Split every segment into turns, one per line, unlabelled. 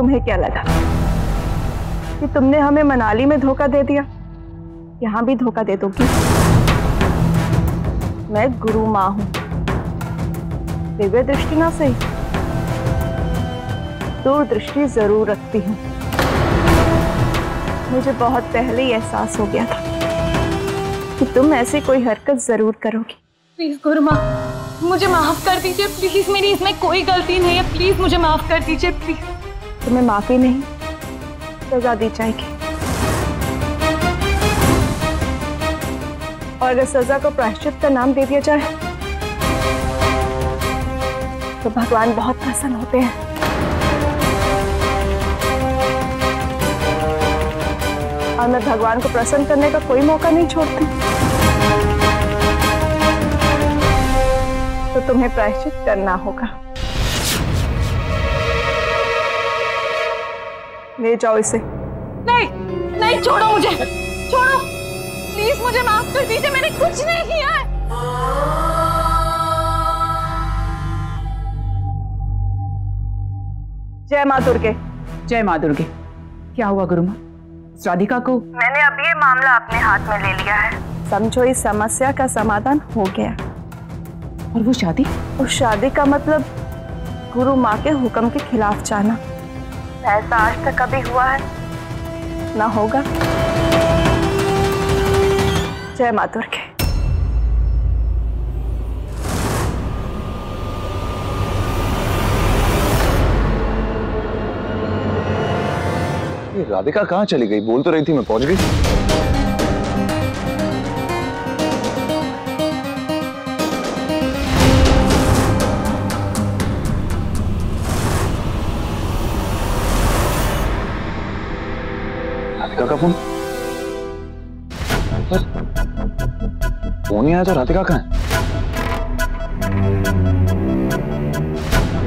तुम्हें क्या लगा कि तुमने हमें मनाली में धोखा दे दिया, यहां भी धोखा दे दोगी? मैं गुरु माँ हूं, दिव्य दृष्टि ना सही, दूरदृष्टि जरूर रखती हूँ। मुझे बहुत पहले ही एहसास हो गया था कि तुम ऐसी कोई हरकत जरूर करोगी।
प्लीज गुरु माँ, मुझे माफ कर दीजिए प्लीज, मेरी इसमें कोई गलती नहीं है, प्लीज मुझे माफ कर दीजिए प्लीज।
तुम्हें माफी नहीं, सजा दी जाएगी। और अगर सजा को प्रायश्चित का नाम दे दिया जाए तो भगवान बहुत प्रसन्न होते हैं। और मैं भगवान को प्रसन्न करने का कोई मौका नहीं छोड़ती। तो तुम्हें प्रायश्चित करना होगा। ले जाओ इसे।
नहीं नहीं, छोड़ो मुझे, छोड़ो प्लीज, मुझे माफ कर दीजिए, मैंने कुछ नहीं किया है।
जय माँ दुर्गे।
जय माँ दुर्गे। क्या हुआ गुरु माँ? राधिका को
मैंने अभी ये मामला अपने हाथ में ले लिया है। समझो इस समस्या का समाधान हो गया।
और वो शादी?
उस शादी का मतलब गुरु माँ के हुक्म के खिलाफ जाना। ऐसा आज तक कभी हुआ है ना होगा। जय माँ दुर्गे।
ये राधिका कहाँ चली गई? बोल तो रही थी मैं पहुंच गई। राधिका का फोन? फोन ही आया तो राधिका कहाँ है?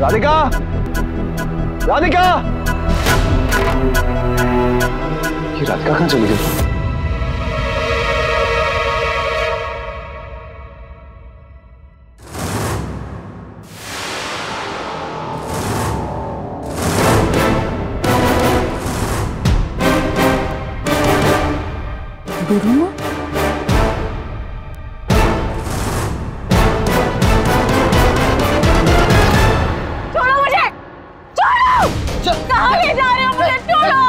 राधिका! राधिका! ये राधिका कहाँ चली गई?
गुरु माँ?
छोड़ो मुझे, छोड़ो! कहाँ ले जा रहे हो मुझे? छोड़ो!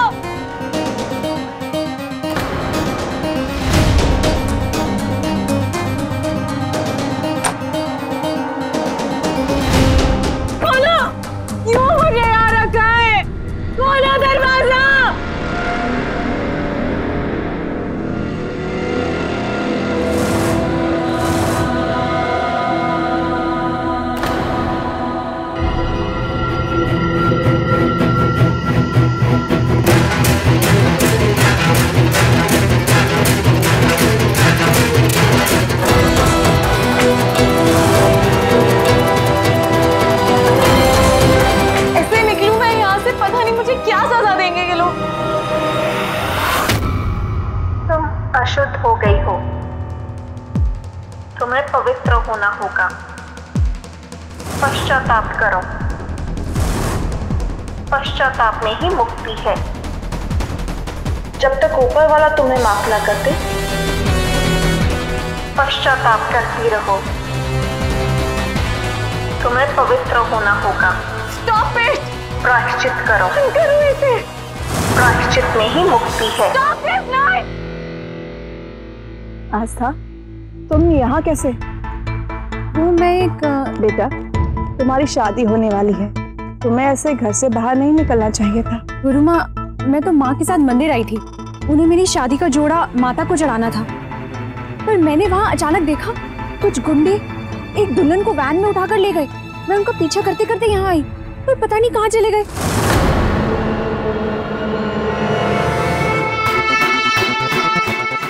खोलो! क्यों मुझे यहाँ रखा है? खोलो दरवाजा! क्या सजा देंगे ये लोग?
तुम अशुद्ध हो गई हो, तुम्हें पवित्र होना होगा। पश्चाताप करो, पश्चाताप में ही मुक्ति है। जब तक ऊपर वाला तुम्हें माफ ना करते, पश्चाताप करती रहो। तुम्हें पवित्र होना होगा।
Stop it!
प्रायश्चित करो,
करो इसे।
प्रायश्चित में ही मुक्ति है।
Stop it now!
आस्था, तुम यहाँ कैसे?
वो मैं एक
बेटा, तुम्हारी शादी होने वाली है, तुम्हें ऐसे घर से बाहर नहीं निकलना चाहिए था।
गुरु माँ, मैं तो माँ के साथ मंदिर आई थी। उन्हें मेरी शादी का जोड़ा माता को चढ़ाना था, पर मैंने वहाँ अचानक देखा कुछ गुंडे एक दुल्हन को वैन में उठाकर ले गए। मैं उनका पीछा करते करते यहाँ आई, पर पता नहीं कहाँ चले गए।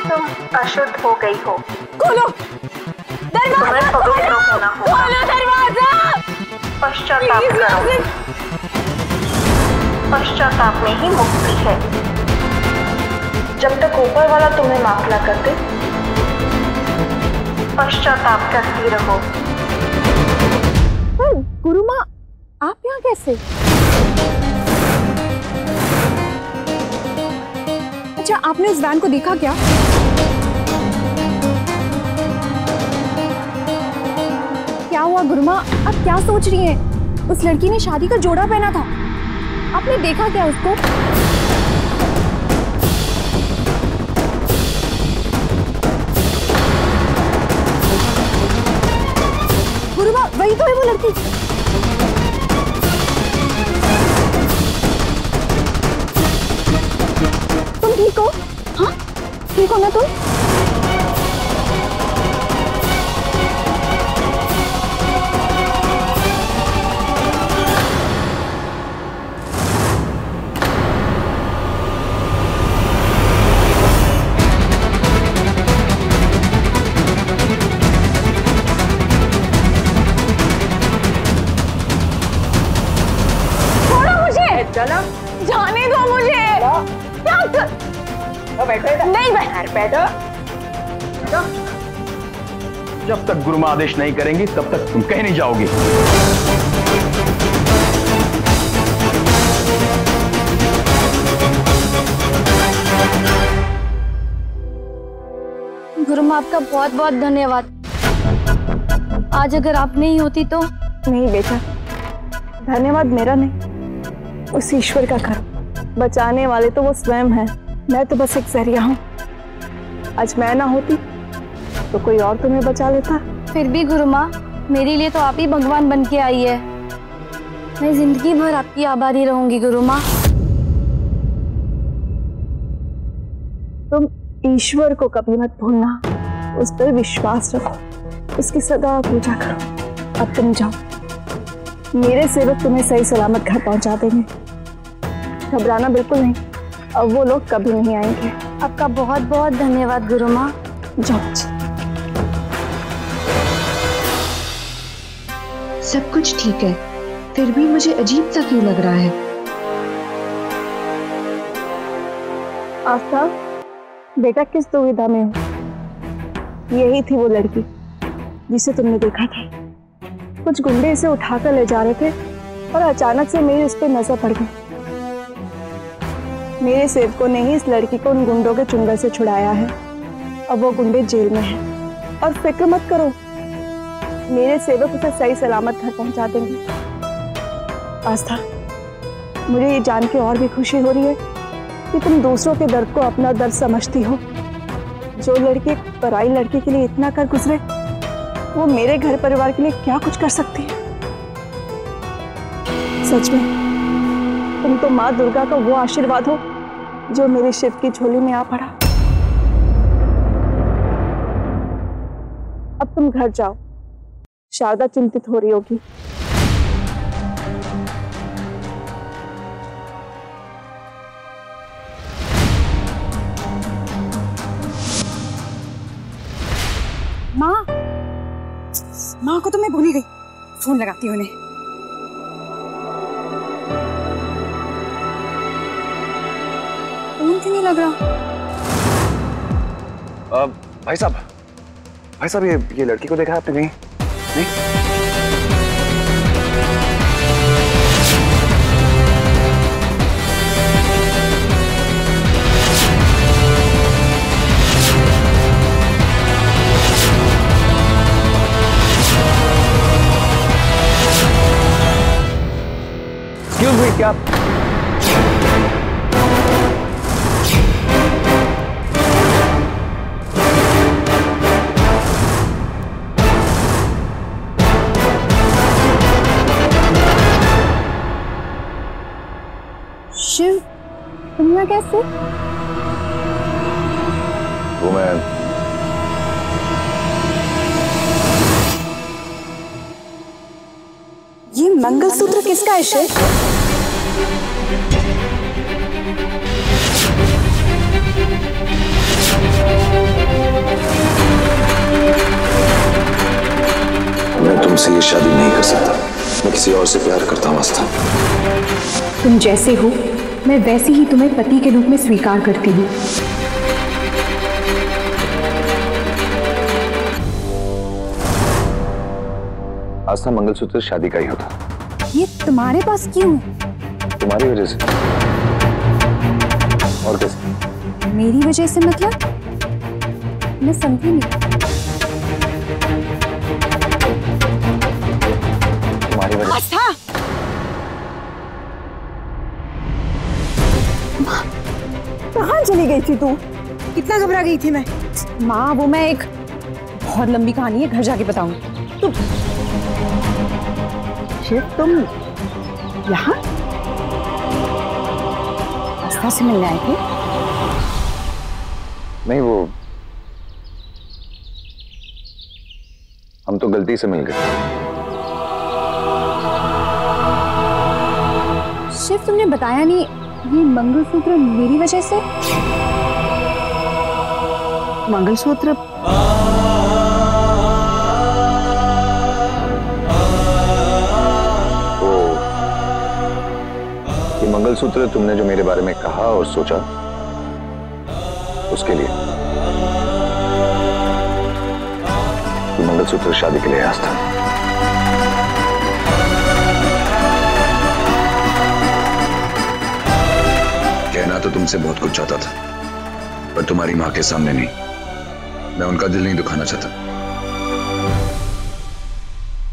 तुम अशुद्ध हो गई हो।
खोलो दरवाजा!
तुम्हें पवित्र होना होगा।
खोलो दरवाजा!
पश्चाताप करो, पश्चाताप में ही मुक्ति है। जब तक ऊपर वाला तुम्हें माफ ना करते, पश्चाताप करती रहो।
गुरु माँ, आप यहाँ कैसे? अच्छा आपने उस वैन को देखा क्या? क्या हुआ गुरुमा, आप क्या सोच रही हैं? उस लड़की ने शादी का जोड़ा पहना था, आपने देखा क्या उसको? गुरुमा वही तो है वो लड़की। तुम ठीक हो? हाँ ठीक हो ना तुम?
चलो
जाने दो मुझे। क्या कर? नहीं बैठो।
जब तक गुरुमा आदेश नहीं करेंगी तब तक तुम कहीं नहीं जाओगी।
गुरुमा आपका बहुत बहुत धन्यवाद। आज अगर आप नहीं होती तो।
नहीं बेटा, धन्यवाद मेरा नहीं, उस ईश्वर का करो। बचाने वाले तो वो स्वयं है, मैं तो बस एक जरिया हूँ। आज मैं ना होती तो कोई और तुम्हें बचा लेता।
फिर भी गुरुमा, मेरे लिए तो आप ही भगवान बन के आई है। मैं जिंदगी भर आपकी आभारी रहूंगी गुरुमा।
तुम ईश्वर को कभी मत भूलना, उस पर विश्वास रखो, उसकी सदा पूजा करो। अब तुम जाओ, मेरे सेवक तुम्हें सही सलामत घर पहुंचा देंगे। घबराना बिल्कुल नहीं, अब वो लोग कभी नहीं आएंगे।
आपका बहुत बहुत धन्यवाद गुरुमा।
जाओ।
सब कुछ ठीक है, फिर भी मुझे अजीब सा क्यों लग रहा है?
आस्था, बेटा किस दुविधा में हो? यही थी वो लड़की जिसे तुमने देखा था। कुछ गुंडे इसे उठाकर ले जा रहे थे और अचानक से मेरी उस पर नजर पड़ गई। मेरे सेवकों ने ही इस लड़की को उन गुंडों के चुंगल से छुड़ाया है। अब वो गुंडे जेल में हैं और फिक्र मत करो, मेरे सेवक उसे सही सलामत घर पहुंचा देंगे। आस्था, मुझे ये जान के और भी खुशी हो रही है कि तुम दूसरों के दर्द को अपना दर्द समझती हो। जो लड़की एक पराई लड़की के लिए इतना कर गुजरे, वो मेरे घर परिवार के लिए क्या कुछ कर सकती है। सच में तुम तो माँ दुर्गा का वो आशीर्वाद हो जो मेरे शिव की झोली में आ पड़ा। अब तुम घर जाओ, शारदा चिंतित हो रही होगी।
माँ को तो मैं भूल ही गई, फोन लगाती हूँ उन्हें। फोन क्यों नहीं लग रहा?
भाई साहब, ये लड़की को देखा आपने कहीं? नहीं? क्या
शिव, तुम यहाँ कैसे?
वो मैं
ये मंगलसूत्र किसका है शिव?
मैं तुमसे ये शादी नहीं कर सकता, मैं किसी और से प्यार करता हूँ आस्था।
तुम जैसे हो मैं वैसे ही तुम्हें पति के रूप में स्वीकार करती हूँ।
आस्था, मंगलसूत्र शादी का ही होता।
ये तुम्हारे पास क्यों?
तुम्हारी वजह से। और कैसे?
मेरी वजह से मतलब? मैं समझी नहीं।
तुम्हारी वजह
आस्था!
कहाँ चली गई थी तू?
कितना घबरा गई थी मैं। माँ, वो मैं एक बहुत लंबी कहानी है, घर जाके बताऊंगी।
शिव, तुम यहाँ?
आस्था से मिलने आई थी?
नहीं, वो हम तो गलती से मिल गए।
शिव, तुमने बताया नहीं, ये मंगलसूत्र मेरी वजह से?
मंगलसूत्र?
ये मंगलसूत्र तुमने जो मेरे बारे में कहा और सोचा, उसके लिए। ये मंगलसूत्र शादी के लिए आस्था।
कहना तो तुमसे बहुत कुछ चाहता था, पर तुम्हारी मां के सामने नहीं। मैं उनका दिल नहीं दुखाना चाहता।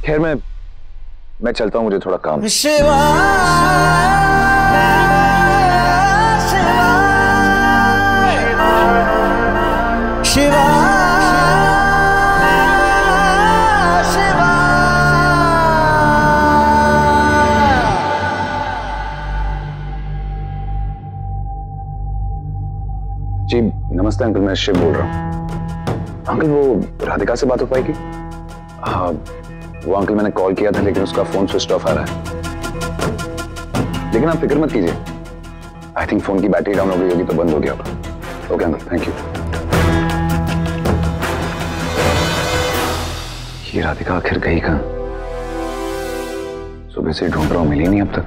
खैर, मैं चलता हूं, मुझे थोड़ा काम है। जी नमस्ते अंकल, मैं शिव बोल रहा हूँ। अंकल, वो राधिका से बात हो पाएगी? हाँ, वो अंकल मैंने कॉल किया था, लेकिन उसका फोन स्विच ऑफ आ रहा है। लेकिन आप फिक्र मत कीजिए, आई थिंक फोन की बैटरी डाउन हो गई होगी तो बंद हो गया होगा। Okay uncle, thank you. ये राधिका आखिर गई कहाँ? सुबह से ढूंढ रहा हूं, मिली नहीं अब तक।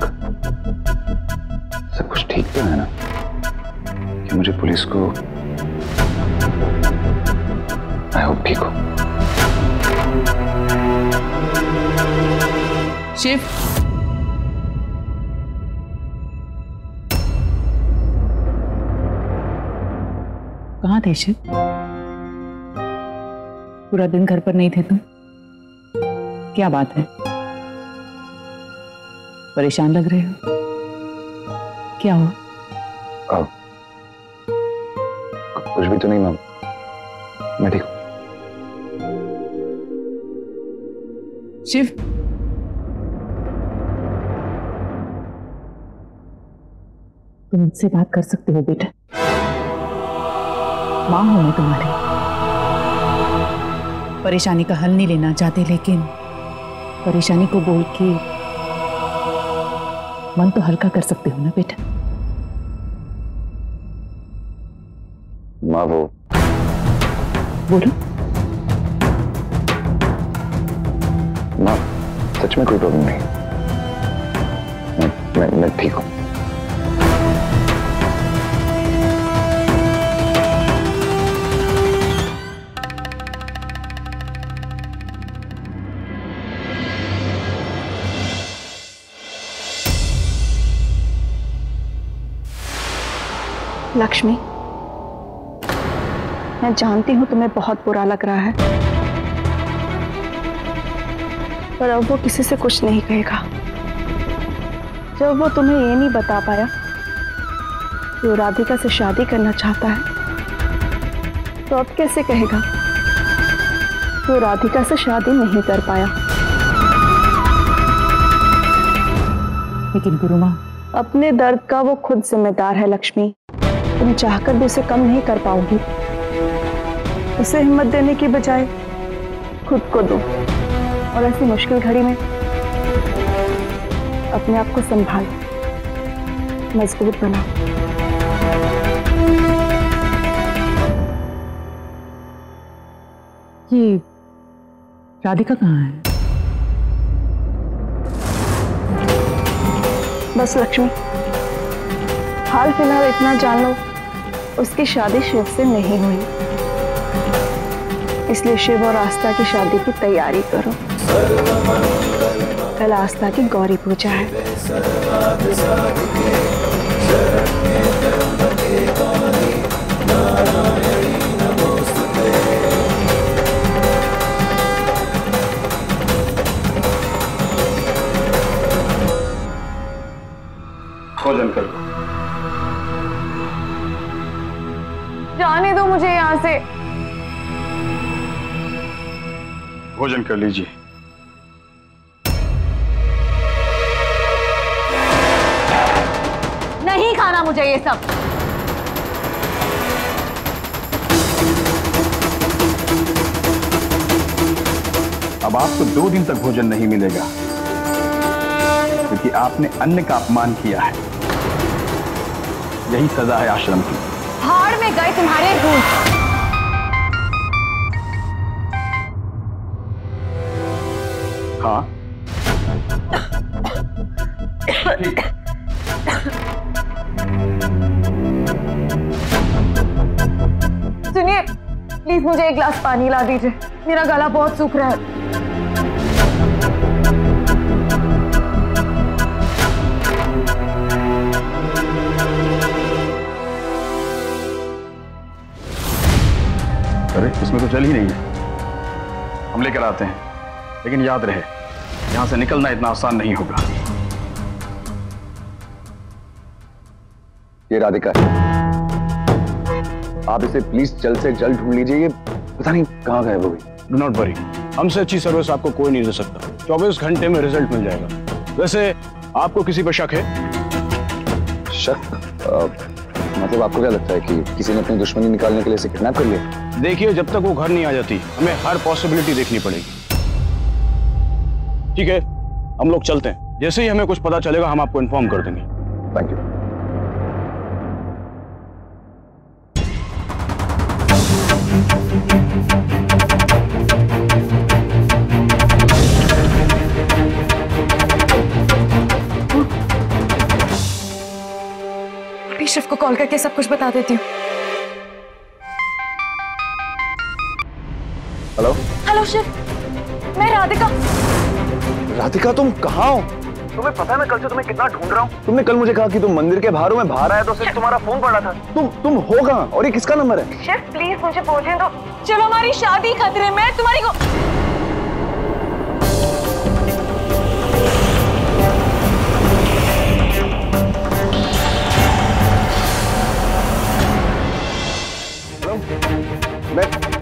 सब कुछ ठीक तो है ना? कि मुझे पुलिस को, आई होप ठीक हो।
शिव, कहाँ थे शिव? पूरा दिन घर पर नहीं थे तुम? क्या बात है? परेशान लग रहे हो? क्या हुआ?
कुछ भी तो नहीं मैम, मैं ठीक हूं।
शिव, तुम मुझसे बात कर सकते हो बेटा। मां हूं मैं तुम्हारी। परेशानी का हल नहीं लेना चाहते, लेकिन परेशानी को बोल के मन तो हल्का कर सकते हो ना बेटा।
माँ, वो
बोलो।
माँ, सच में कोई प्रॉब्लम नहीं। मैं ठीक हूं।
लक्ष्मी, मैं जानती हूं तुम्हें बहुत बुरा लग रहा है, पर अब वो किसी से कुछ नहीं कहेगा। जब वो तुम्हें ये नहीं बता पाया कि वो राधिका से शादी करना चाहता है, तो अब कैसे कहेगा कि वो राधिका से शादी नहीं कर पाया?
लेकिन गुरु मां,
अपने दर्द का वो खुद जिम्मेदार है लक्ष्मी। तुम चाहकर भी उसे कम नहीं कर पाओगी। उसे हिम्मत देने की बजाय खुद को दो, और ऐसी मुश्किल घड़ी में अपने आप को संभालो, मजबूत बनाओ।
ये राधिका कहाँ है?
बस लक्ष्मी, हाल फिलहाल इतना जान लो, उसकी शादी शिव से नहीं हुई, इसलिए शिव और आस्था की शादी की तैयारी करो। कल आस्था की गौरी पूजा है।
से।
भोजन कर लीजिए।
नहीं खाना मुझे ये सब।
अब आपको 2 दिन तक भोजन नहीं मिलेगा क्योंकि आपने अन्न का अपमान किया है। यही सजा है आश्रम की।
भाड़ में गए तुम्हारे रूल्स।
हाँ,
सुनिए, प्लीज मुझे एक गिलास पानी ला दीजिए, मेरा गला बहुत सूख रहा है।
अरे इसमें तो जल ही नहीं है। हम लेकर आते हैं, लेकिन याद रहे यहां से निकलना इतना आसान नहीं होगा।
ये राधिका है, आप इसे प्लीज जल्द से जल्द ढूंढ लीजिए। ये पता नहीं कहाँ गए वो भी।
डू नॉट वरी, हमसे अच्छी सर्विस आपको कोई नहीं दे सकता। 24 घंटे में रिजल्ट मिल जाएगा। वैसे आपको किसी पर शक है?
शक? मतलब आपको क्या लगता है कि किसी ने अपनी दुश्मनी निकालने के लिए इसे किडनैप कर लिया?
देखिए, जब तक वो घर नहीं आ जाती हमें हर पॉसिबिलिटी देखनी पड़ेगी। ठीक है, हम लोग चलते हैं। जैसे ही हमें कुछ पता चलेगा हम आपको इन्फॉर्म कर देंगे।
Thank you.
शिव को कॉल करके सब कुछ बता देती हूँ।
हेलो
हेलो शिव, मैं राधिका।
राधिका, तुम कहाँ हो? तुम्हें पता है मैं कल से तुम्हें कितना ढूंढ रहा हूँ। तुमने कल मुझे कहा कि तुम मंदिर के बाहर हो, मैं बाहर आया तो सिर्फ तुम्हारा फोन पड़ा था। तुम हो कहाँ और ये किसका नंबर है?
शिव प्लीज मुझे पहुंचने दो। चलो, हमारी शादी खतरे में। तुम्हारी को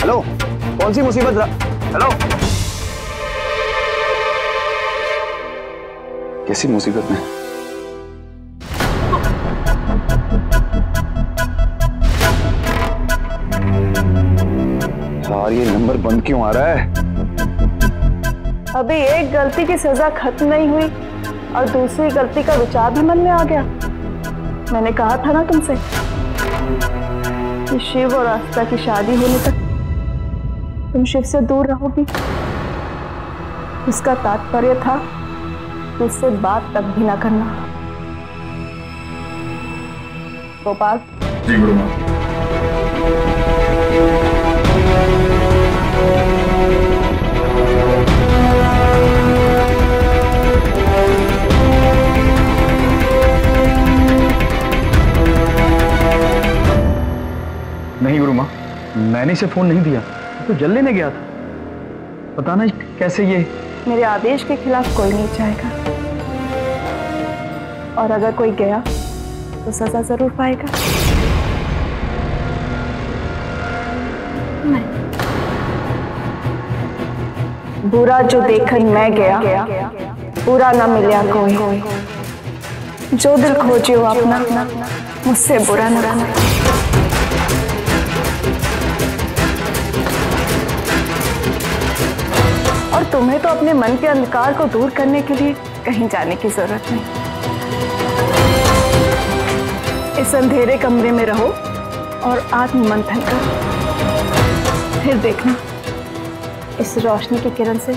हेलो, कौन सी मुसीबत? हेलो, कैसी मुसीबत में? यार ये नंबर बंद क्यों आ रहा है?
अभी एक गलती की सजा खत्म नहीं हुई और दूसरी गलती का विचार भी मन में आ गया। मैंने कहा था ना तुमसे कि शिव और आस्था की शादी होने तक तुम शिव से दूर रहोगी। इसका तात्पर्य था कि उससे बात तक भी ना करना। गोपाल।
जी गुरु माँ। नहीं गुरु माँ, मैंने इसे फोन नहीं दिया, तो जल लेने गया था। पता नहीं कैसे ये।
मेरे आदेश के खिलाफ कोई नहीं जाएगा और अगर कोई गया तो सजा जरूर पाएगा। बुरा जो देखन मैं गया, बुरा ना मिलिया कोई। जो दिल खोजियो अपना, मुझसे बुरा न करना। और तुम्हें तो अपने मन के अंधकार को दूर करने के लिए कहीं जाने की जरूरत नहीं। इस अंधेरे कमरे में रहो और आत्ममंथन करो। फिर देखना इस रोशनी की किरण से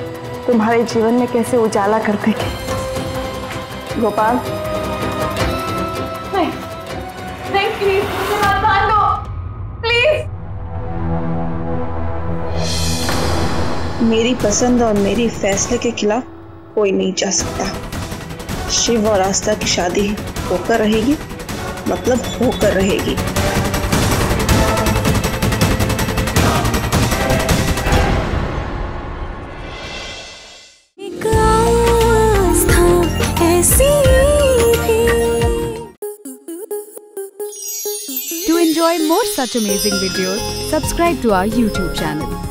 तुम्हारे जीवन में कैसे उजाला कर देगी। गोपाल।
नहीं, नहीं प्लीज मुझे मत बांधो, प्लीज।
मेरी पसंद और मेरी फैसले के खिलाफ कोई नहीं जा सकता। शिव और आस्था की शादी होकर रहेगी, मतलब होकर रहेगी।
To enjoy more such amazing videos, subscribe to our YouTube channel.